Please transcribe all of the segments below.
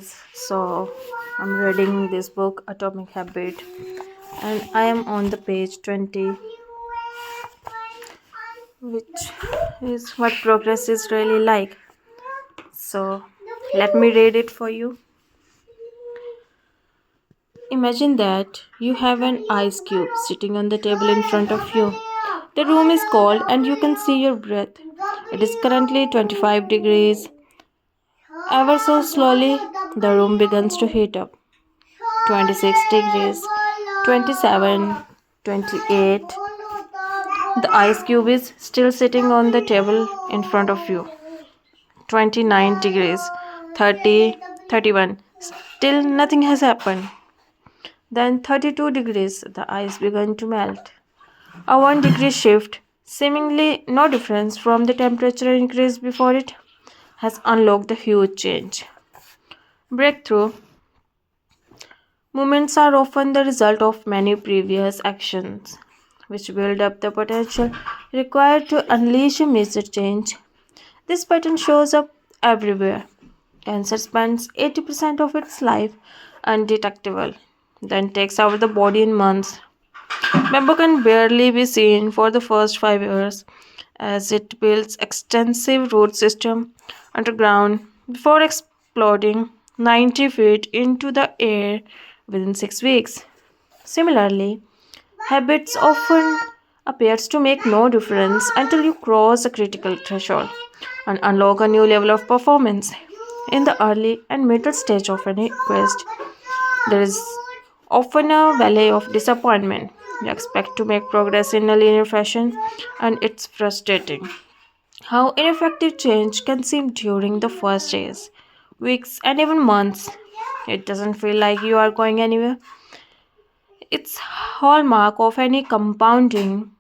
So, I'm reading this book, Atomic Habit, and I am on the page 20, which is what progress is really like. So, let me read it for you. Imagine that you have an ice cube sitting on the table in front of you. The room is cold and you can see your breath. It is currently 25 degrees. Ever so slowly, the room begins to heat up. 26 degrees, 27, 28. The ice cube is still sitting on the table in front of you. 29 degrees, 30, 31. Still nothing has happened. Then 32 degrees, the ice began to melt. A 1 degree shift, seemingly no difference from the temperature increase before it, has unlocked a huge change. Breakthrough movements are often the result of many previous actions, which build up the potential required to unleash a major change. This pattern shows up everywhere. Cancer spends 80% of its life undetectable, then takes over the body in months. Bamboo can barely be seen for the first 5 years as it builds extensive root system underground before exploding 90 feet into the air within 6 weeks. Similarly, habits often appears to make no difference until you cross a critical threshold and unlock a new level of performance. In the early and middle stage of any quest, there is often a valley of disappointment. You expect to make progress in a linear fashion, and it's frustrating. How ineffective change can seem during the first days, weeks, and even months. It doesn't feel like you are going anywhere. It's hallmark of any compounding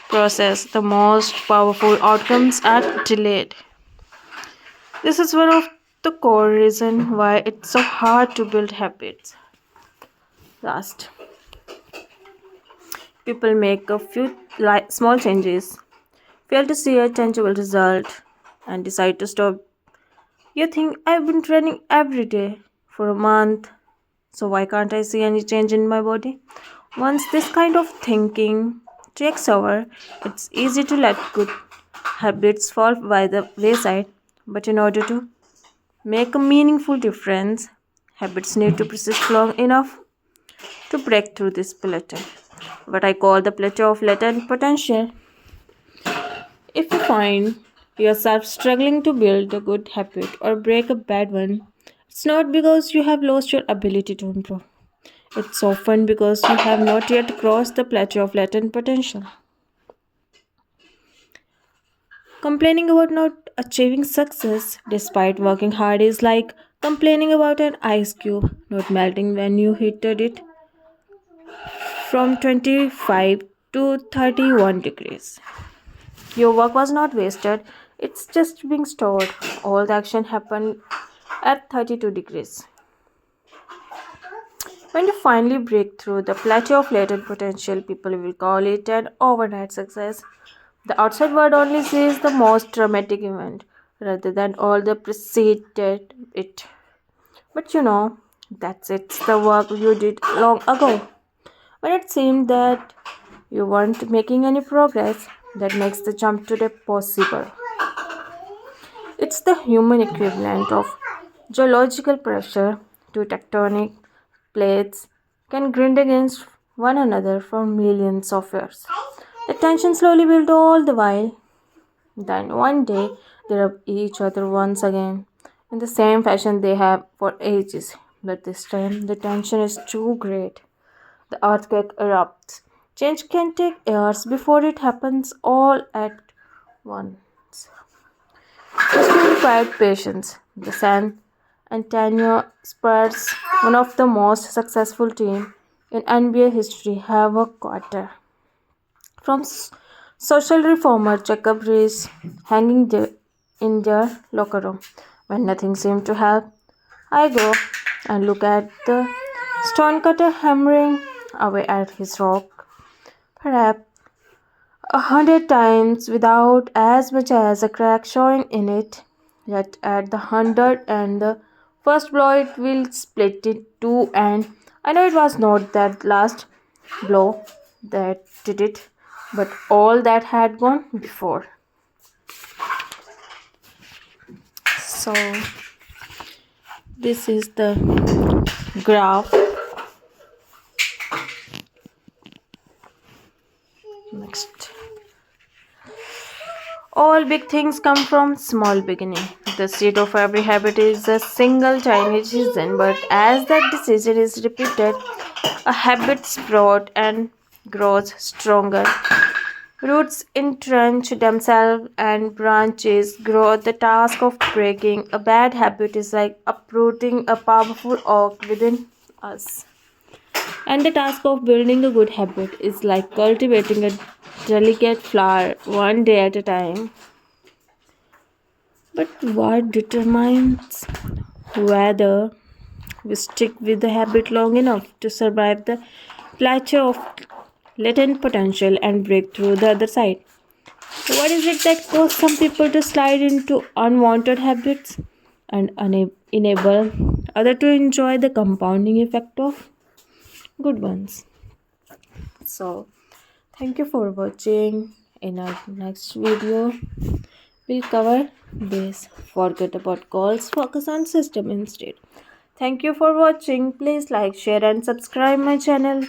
process. The most powerful outcomes are delayed. This is one of the core reason why it's so hard to build habits. Last, people make a few small changes, fail to see a tangible result, and decide to stop. You think I've been training every day for a month, so why can't I see any change in my body? Once this kind of thinking takes over, it's easy to let good habits fall by the wayside. But in order to make a meaningful difference, habits need to persist long enough to break through this plateau. What I call the plateau of latent potential. If you find yourself struggling to build a good habit or break a bad one, it's not because you have lost your ability to improve. It's often because you have not yet crossed the plateau of latent potential. Complaining about not achieving success despite working hard is like complaining about an ice cube not melting when you heated it from 25 to 31 degrees. Your work was not wasted, it's just being stored. All the action happened at 32 degrees. When you finally break through the plateau of latent potential, people will call it an overnight success. The outside world only sees the most dramatic event rather than all the preceded it. But that's it's the work you did long ago. When it seemed that you weren't making any progress, that makes the jump today possible. It's the human equivalent of geological pressure. Two tectonic plates can grind against one another for millions of years. The tension slowly builds all the while. Then one day they rub each other once again in the same fashion they have for ages. But this time the tension is too great. The earthquake erupts. Change can take years before it happens all at once. History required patience. The San Antonio Spurs, one of the most successful teams in NBA history, have a quarter. From social reformer Jacob Riis hanging in their locker room. When nothing seemed to help, I go and look at the stonecutter hammering away at his rock. Perhaps 100 times without as much as a crack showing in it. Yet at the 100th and the first blow it will split in two, and I know it was not that last blow that did it, but all that had gone before. So this is the graph. Next. All big things come from small beginning. The seed of every habit is a single tiny decision, but as that decision is repeated, a habit sprouts and grows stronger. Roots entrench themselves and branches grow. The task of breaking a bad habit is like uprooting a powerful oak within us. And the task of building a good habit is like cultivating a delicate flower one day at a time. But what determines whether we stick with the habit long enough to survive the plateau of latent potential and break through the other side? What is it that causes some people to slide into unwanted habits and enable others to enjoy the compounding effect of good ones? So, thank you for watching. In our next video, we'll cover this. Forget about calls, focus on system instead. Thank you for watching. Please like, share, and subscribe my channel.